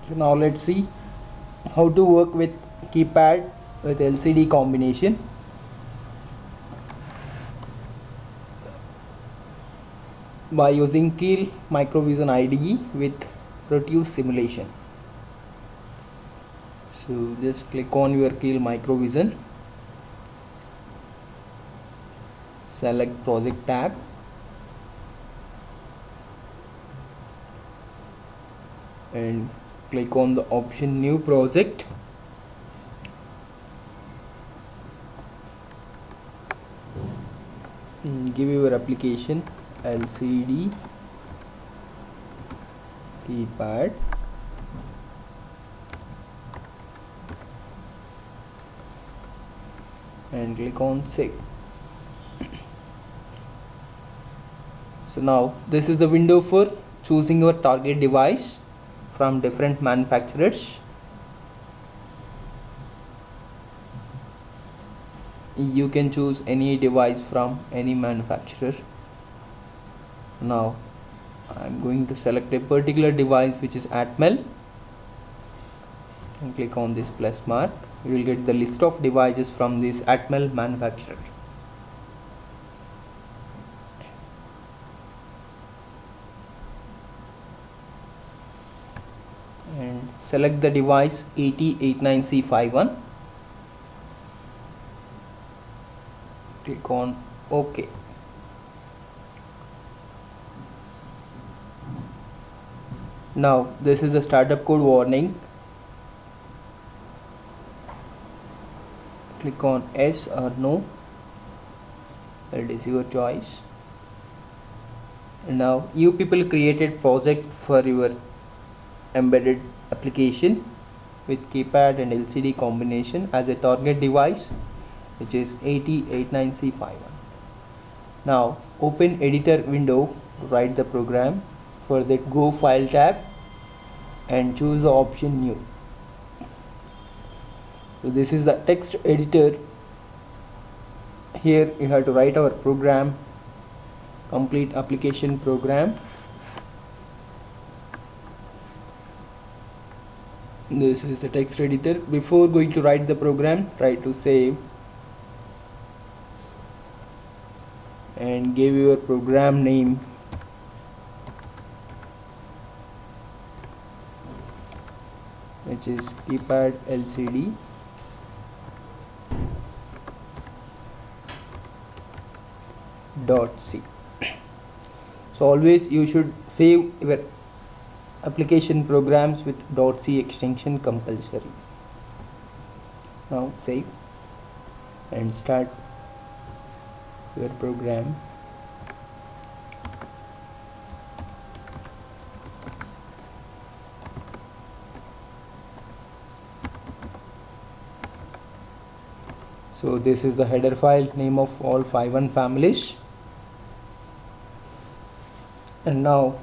So now let's see how to work with keypad with LCD combination. By using KEIL Microvision IDE with Proteus simulation. So just click on your KEIL Microvision, select project tab, and click on the option new project. Give your application LCD keypad and click on save. So now this is the window for choosing your target device from different manufacturers. You can choose any device from any manufacturer. Now I'm going to select a particular device which is Atmel and click on this plus mark. You will get the list of devices from this Atmel manufacturer. And select the device AT89C51. Click on OK. Now this is a startup code warning. Click on yes or no. It is your choice. And now you people created project for your embedded application with keypad and LCD combination as a target device, which is AT89C51. Now open editor window to write the program. For that, go file tab and choose the option new. So this is the text editor. Here you have to write our program, complete application program. This is the text editor. Before going to write the program, try to save and give your program name. Which is keypad LCD .c. So always you should save your application programs with .c extension compulsory. Now save and start your program. So this is the header file name of all 51 families. And now,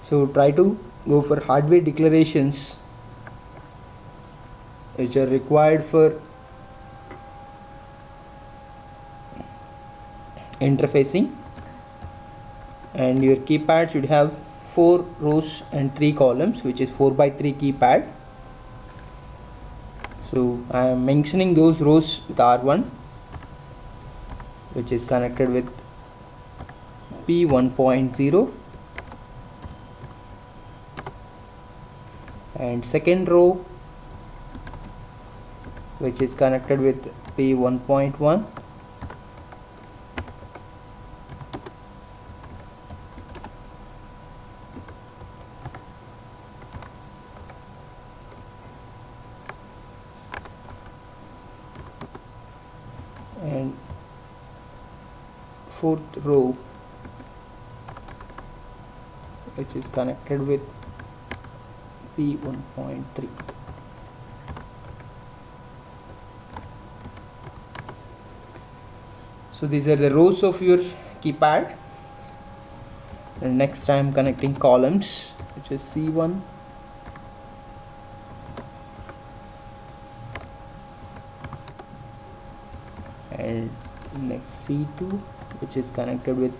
so try to go for hardware declarations which are required for interfacing, and your keypad should have 4 rows and 3 columns, which is 4x3 keypad. So I am mentioning those rows with R1, which is connected with P1.0, and second row which is connected with P1.1, and fourth row which is connected with P1.3. So these are the rows of your keypad. And next I am connecting columns, which is C1, and next C2, which is connected with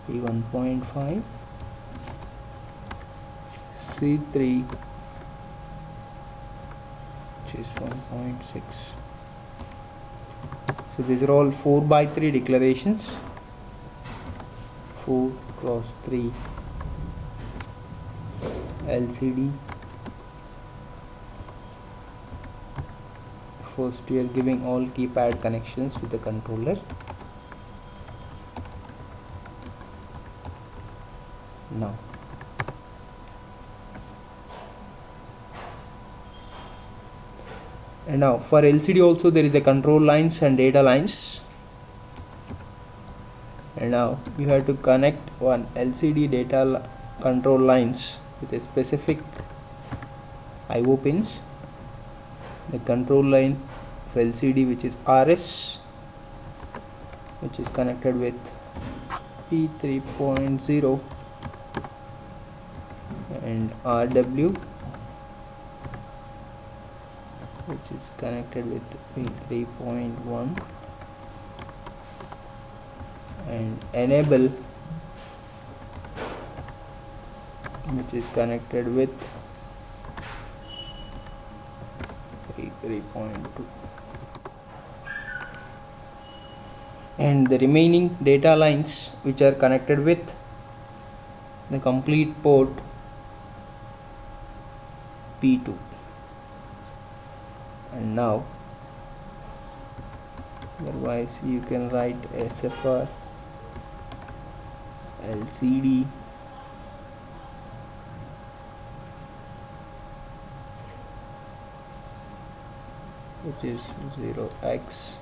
P1.5, C3, which is 1.6. So these are all 4x3 declarations. 4 cross 3 LCD. First we are giving all keypad connections with the controller. Now for LCD also there is a control lines and data lines, and now you have to connect one LCD data control lines with a specific IO pins. The control line of LCD, which is RS, which is connected with P3.0, and RW, which is connected with P3.1, and enable, which is connected with P3.2, and the remaining data lines which are connected with the complete port P2. And now otherwise you can write SFR LCD which is 0x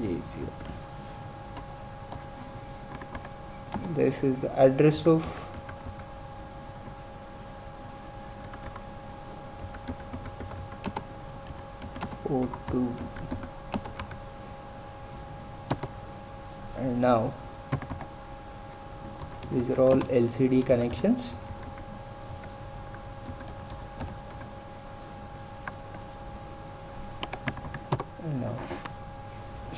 A0. This is the address of port 2. And now these are all LCD connections.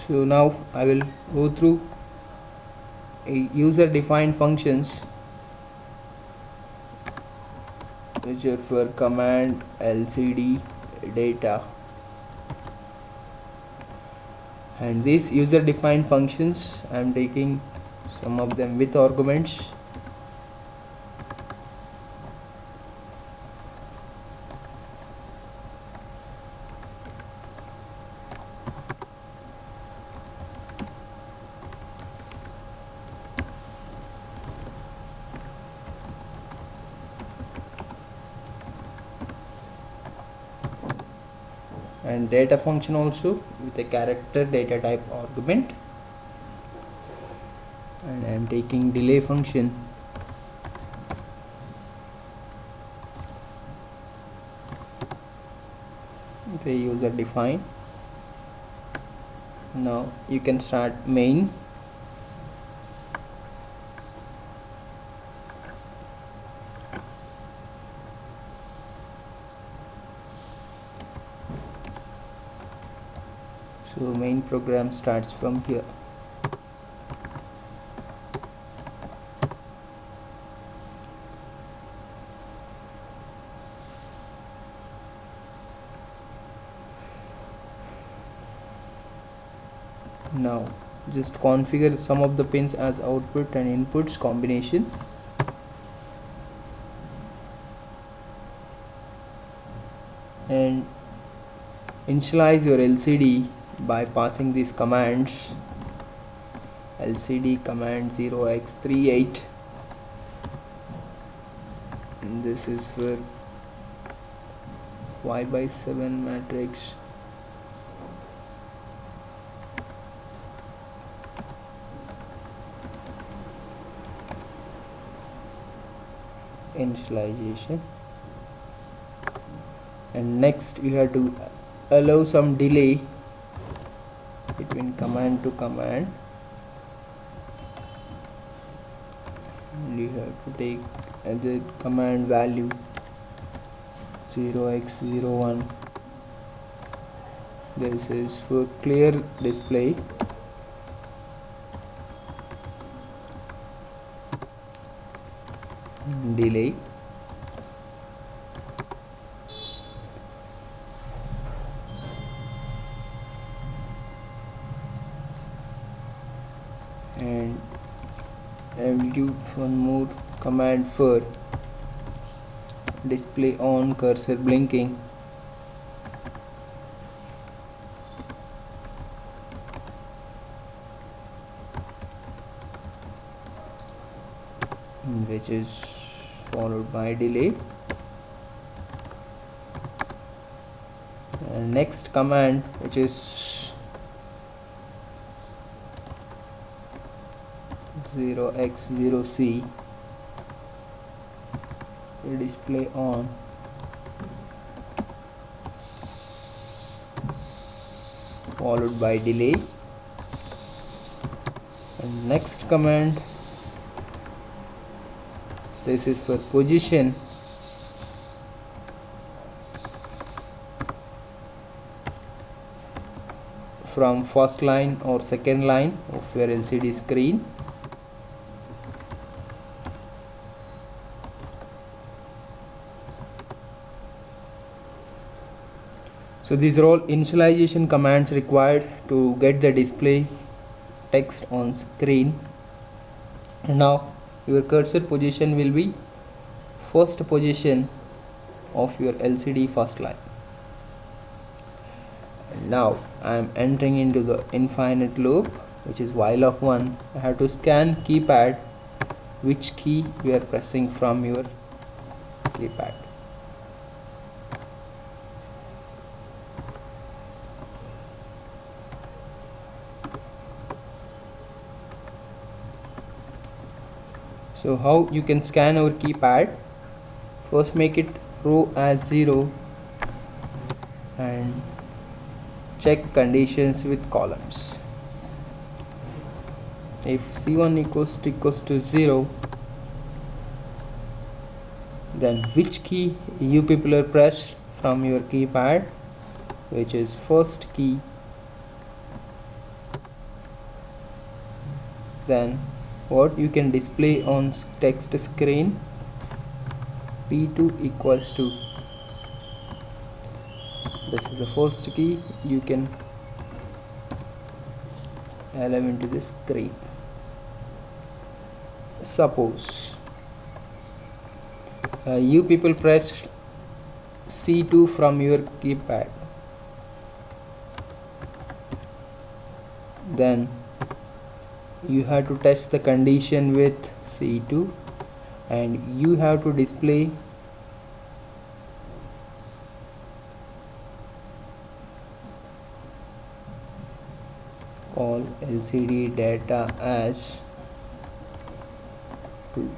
So now I will go through user defined functions which are for command LCD data, and these user defined functions I am taking some of them with arguments. And data function also with a character data type argument, and I am taking delay function with a user define. Now you can start main. So main program starts from here. Now just configure some of the pins as output and inputs combination. And initialize your LCD by passing these commands. LCD command 0x38, and this is for 5x7 matrix. Initialization, and next you have to allow some delay between command to command, and you have to take the command value 0x01. This is for clear display, delay, and I will give one more command for display on cursor blinking. Which is followed by delay. And next command, which is 0x0c, display on, followed by delay. And next command, this is for position, from first line or second line of your LCD screen. So these are all initialization commands required to get the display text on screen. And now your cursor position will be first position of your LCD first line. And now I am entering into the infinite loop, which is while of 1. I have to scan keypad which key you are pressing from your keypad. So how you can scan our keypad? First make it row as 0 and check conditions with columns. If C1 equals to 0, then which key you people are pressed from your keypad, which is first key. Then what you can display on text screen, P2 equals to, this is the first key you can allow into the screen. Suppose you people pressed C2 from your keypad, then you have to test the condition with C2 and you have to display call LCD data as 2,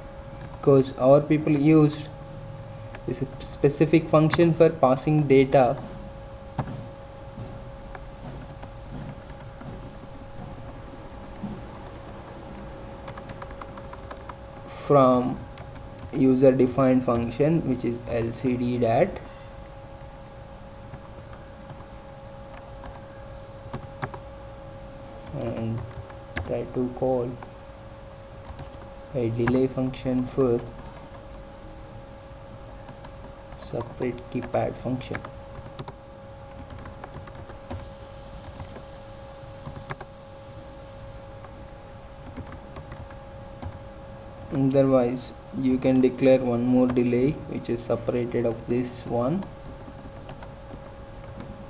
because our people used this specific function for passing data from user defined function, which is LCD dat, and try to call a delay function for separate keypad function. Otherwise you can declare one more delay which is separated of this one,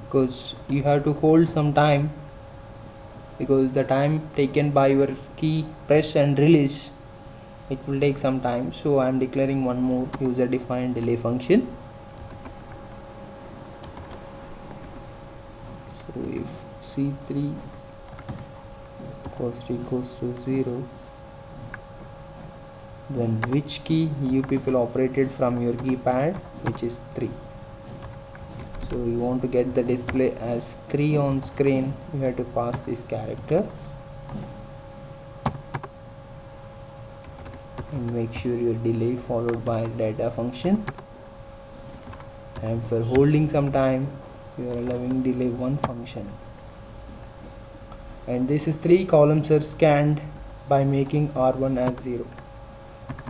because you have to hold some time, because the time taken by your key press and release, it will take some time. So I am declaring one more user defined delay function. So if C3 equals to 0, then which key you people operated from your keypad, which is 3. So you want to get the display as 3 on screen, you have to pass this character and make sure your delay followed by data function, and for holding some time you are allowing delay 1 function. And this is 3 columns are scanned by making R1 as 0.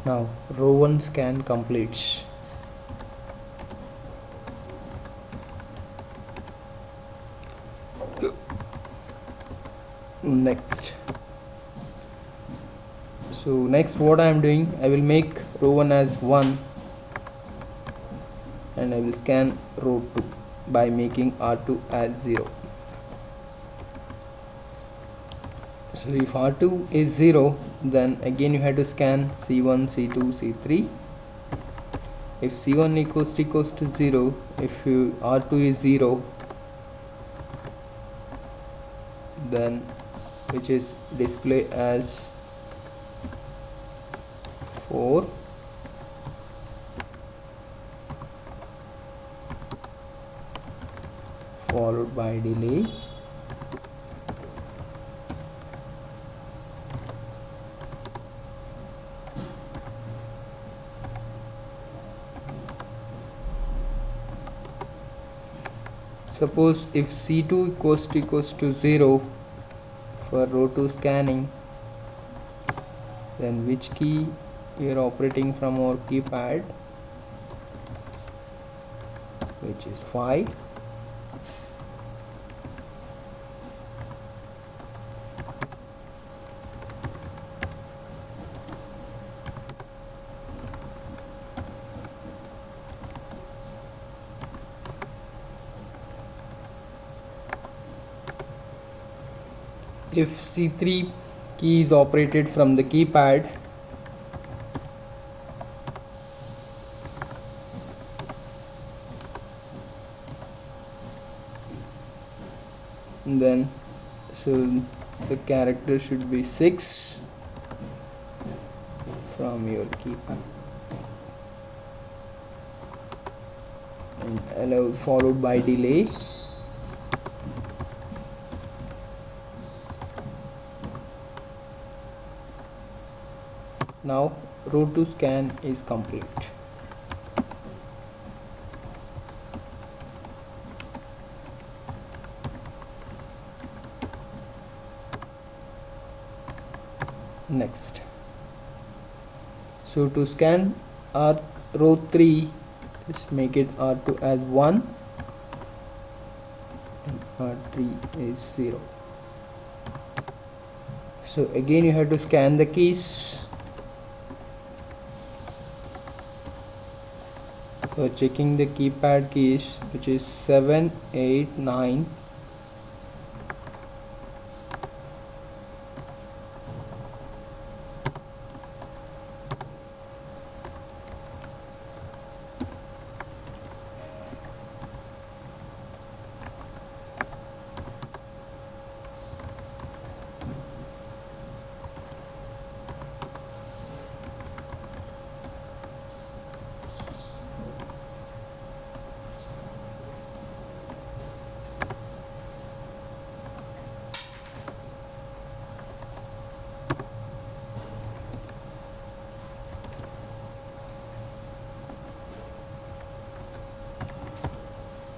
Now row 1 scan completes. Next, so next what I am doing, I will make row 1 as 1 and I will scan row 2 by making R2 as 0. So if R2 is 0, then again you have to scan C1, C2, C3. If C1 equals to 0, if R2 is 0, then which is display as 4, followed by delay, suppose if C2 equals to 0 for row 2 scanning, then which key you are operating from our keypad, which is 5. If C3 key is operated from the keypad, then so the character should be 6 from your keypad and allow followed by delay. Now row 2 scan is complete. Next, so to scan row 3, just make it R2 as 1 and R3 is 0. So again you have to scan the keys. For checking the keypad keys, which is 7, 8, 9.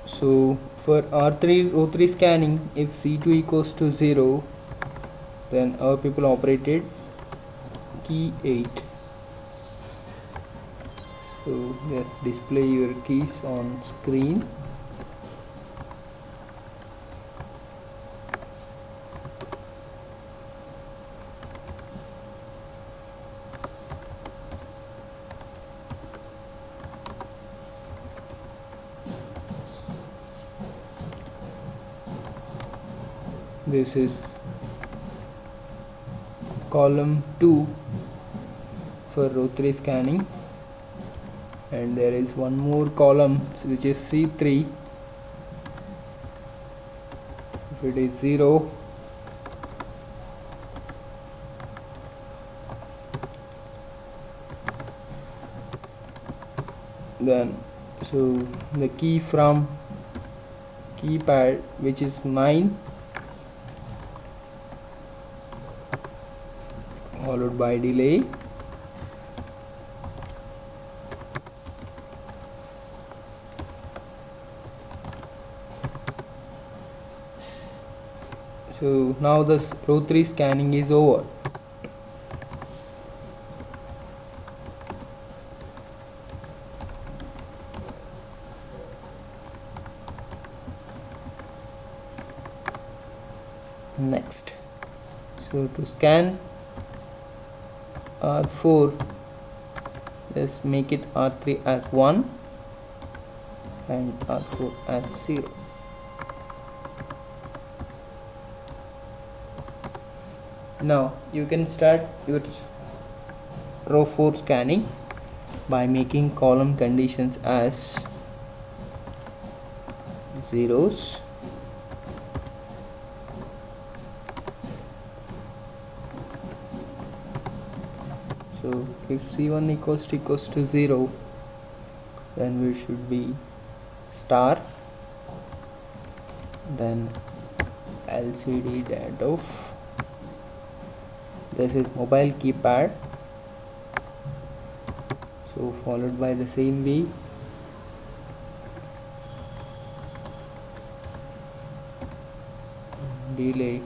So for R3 row 3 scanning, if C2 equals to 0, then our people operated key 8. So just display your keys on screen. This is column 2 for row 3 scanning, and there is one more column which is C3. If it is 0, then so the key from keypad, which is 9, followed by delay, so now this row 3 scanning is over. Next, so to scan R4, just make it R3 as 1 and R4 as 0. Now you can start your row 4 scanning by making column conditions as zeros. So if C1 equals to 0, then we should be star, then LCD dot of, this is mobile keypad, so followed by the same way delay,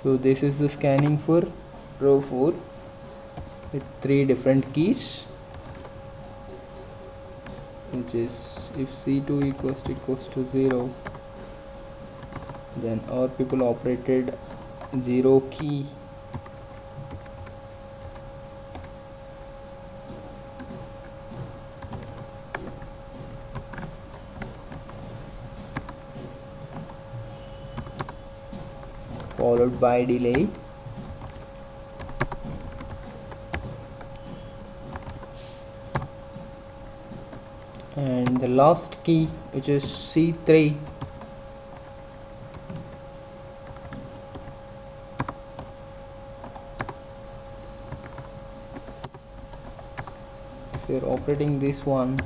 so this is the scanning for row 4 with 3 different keys, which is if C2 equals to 0, then our people operated 0 key, followed by delay, and the last key, which is C3, if you're operating this one,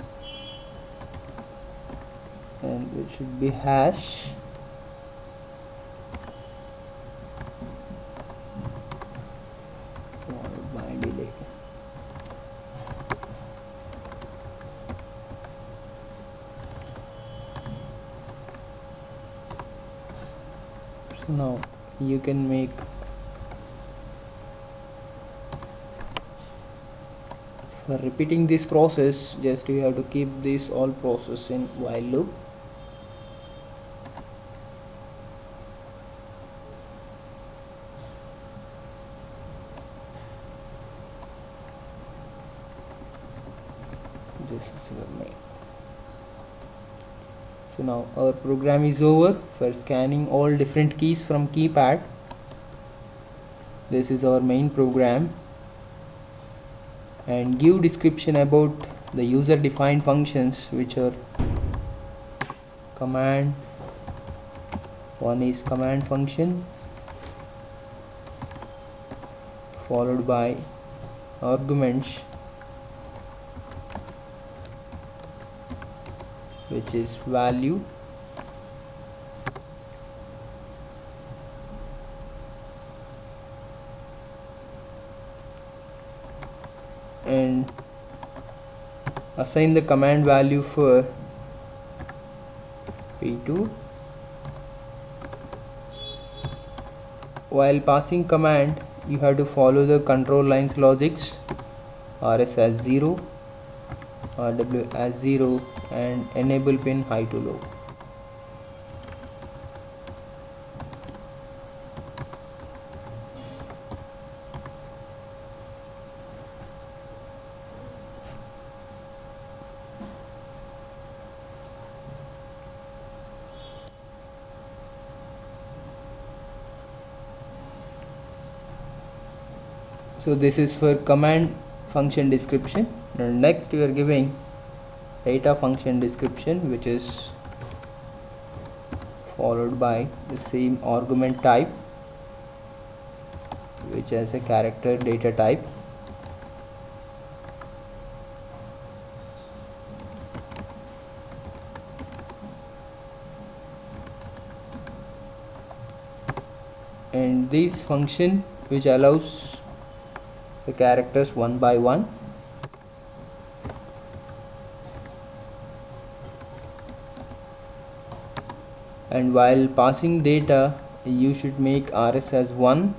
and it should be hash, followed by delay. So now you can make for repeating this process, just you have to keep this all process in while loop. This is your main. So now our program is over for scanning all different keys from keypad. This is our main program, and give description about the user defined functions, which are command. One is command function, followed by arguments, which is value, and assign the command value for P2. While passing command, you have to follow the control lines logics, RS as 0, RW as 0, and enable pin high to low. So this is for command function description. And next we are giving data function description, which is followed by the same argument type, which has a character data type. And this function which allows the characters one by one. And while passing data, you should make RS as 1,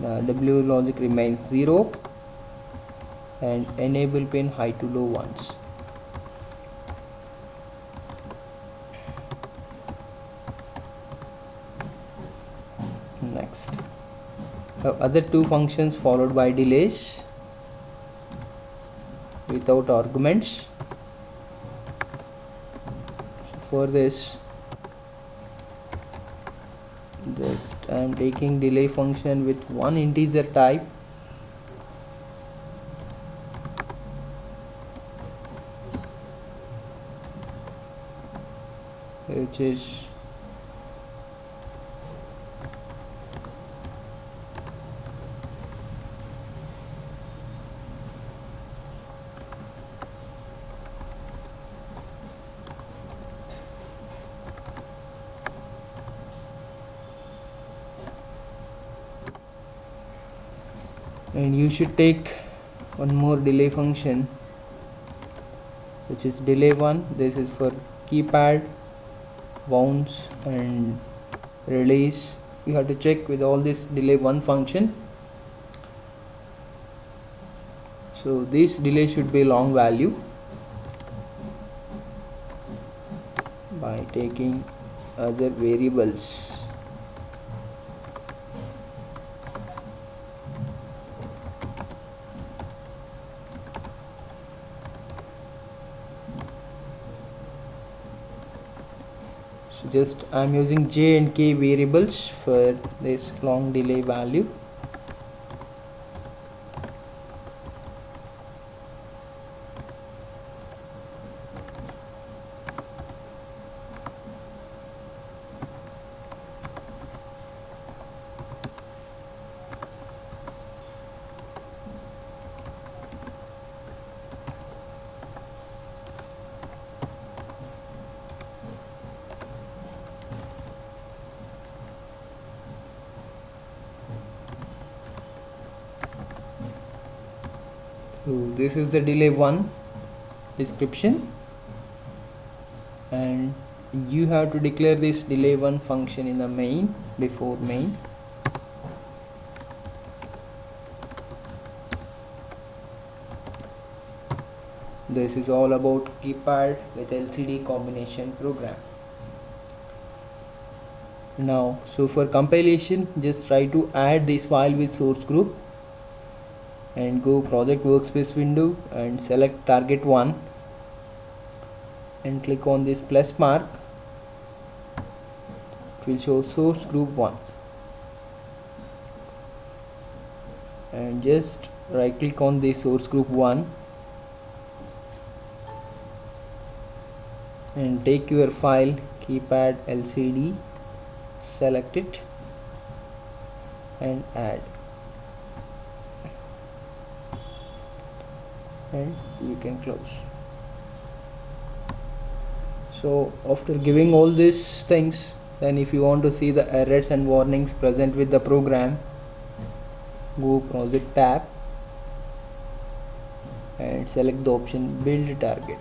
the W logic remains 0, and enable pin high to low once. Next, other two functions followed by delays without arguments. For this, just I am taking delay function with one integer type, which is and you should take one more delay function, which is delay 1. This is for keypad, bounce and release. You have to check with all this delay 1 function. So this delay should be long value by taking other variables. So just I am using j and k variables for this long delay value. So this is the delay 1 description, and you have to declare this delay 1 function in the main, before main. This is all about keypad with LCD combination program. Now, so for compilation, just try to add this file with source group and go project workspace window and select target 1 and click on this plus mark. It will show source group 1, and just right click on the source group 1 and take your file keypad LCD, select it and add, and you can close. So after giving all these things, then if you want to see the errors and warnings present with the program, go project tab and select the option build target.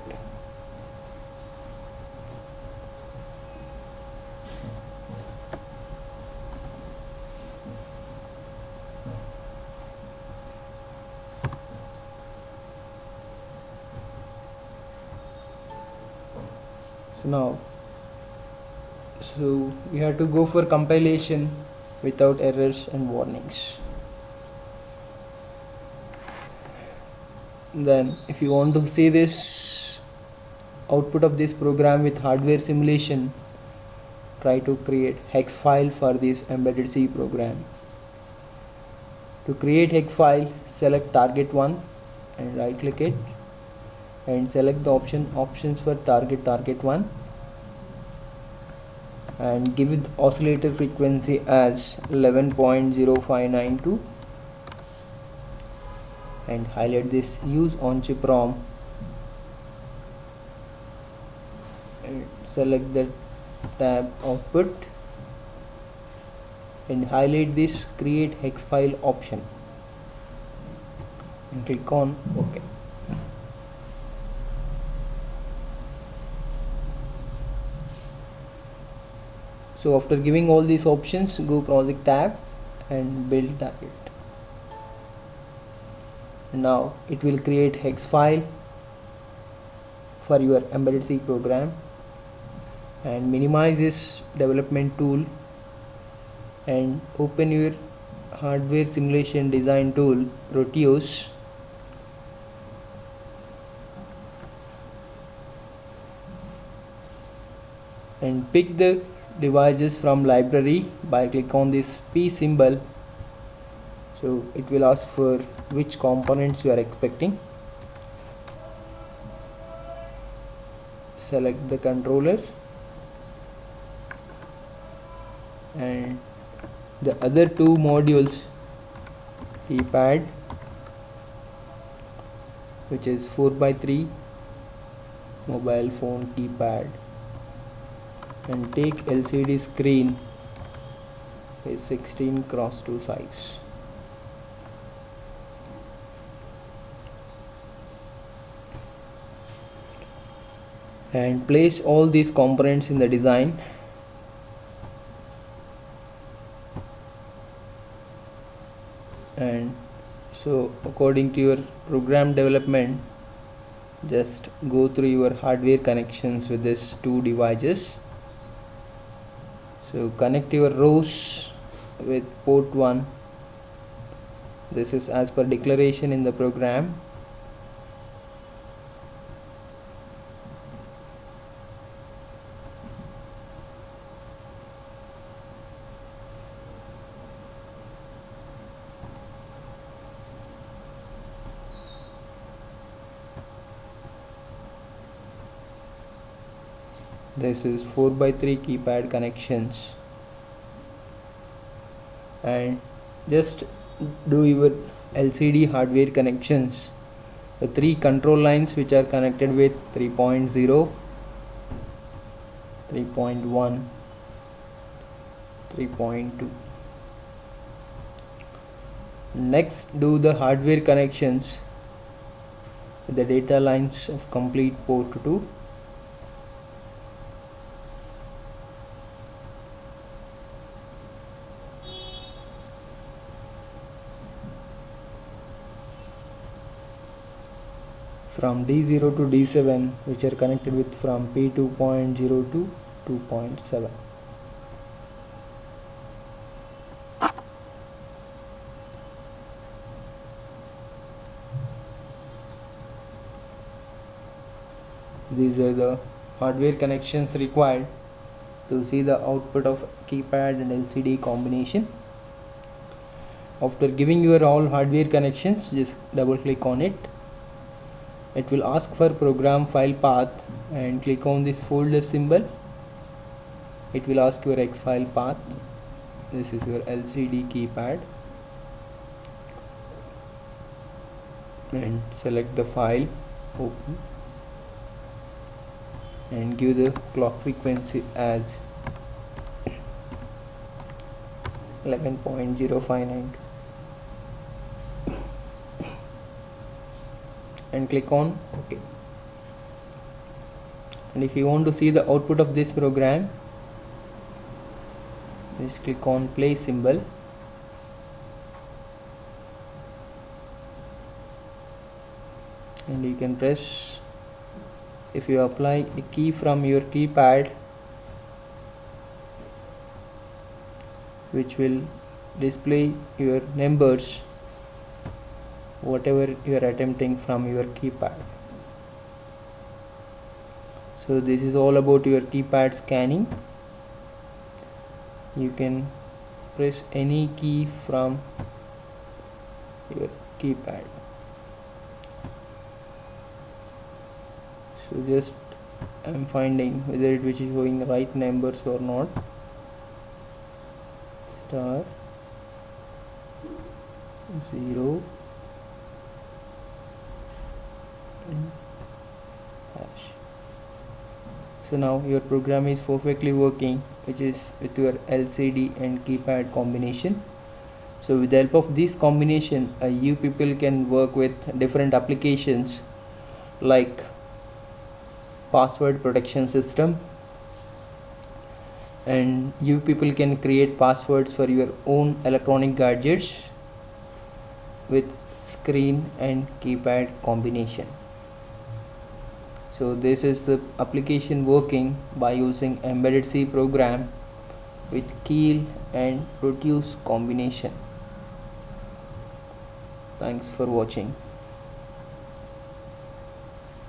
So now, so you have to go for compilation without errors and warnings. Then if you want to see this output of this program with hardware simulation, try to create hex file for this embedded C program. To create hex file, select target 1 and right click it and select the options for target 1 and give it oscillator frequency as 11.0592 and highlight this use on chip ROM and select the tab output and highlight this create hex file option and click on OK. So after giving all these options, go project tab and build target. Now it will create hex file for your embedded C program, and minimize this development tool and open your hardware simulation design tool Proteus, and pick the devices from library by click on this P symbol. So it will ask for which components you are expecting. Select the controller and the other two modules, keypad, which is 4x3 mobile phone keypad, and take LCD screen is 16x2 size. And place all these components in the design. And so according to your program development, just go through your hardware connections with these two devices. So connect your rows with port 1. This is as per declaration in the program. This is 4x3 keypad connections, and just do your LCD hardware connections. The 3 control lines which are connected with 3.0, 3.1, 3.2. Next, do the hardware connections with the data lines of complete port 2. From D0 to D7, which are connected with from P2.0 to 2.7. These are the hardware connections required to see the output of keypad and LCD combination. After giving your all hardware connections, just double click on it. It will ask for program file path and click on this folder symbol. It will ask your X file path. This is your LCD keypad, and select the file, open, and give the clock frequency as 11.059 and click on OK. And if you want to see the output of this program, just click on play symbol, and you can press. If you apply a key from your keypad, which will display your numbers whatever you are attempting from your keypad. So this is all about your keypad scanning. You can press any key from your keypad. So just I'm finding whether it which is showing right numbers or not. Star 0 and hash. So now your program is perfectly working, which is with your LCD and keypad combination. So with the help of this combination, you people can work with different applications like password protection system, and you people can create passwords for your own electronic gadgets with screen and keypad combination. So this is the application working by using embedded C program with KEIL and Proteus combination. Thanks for watching.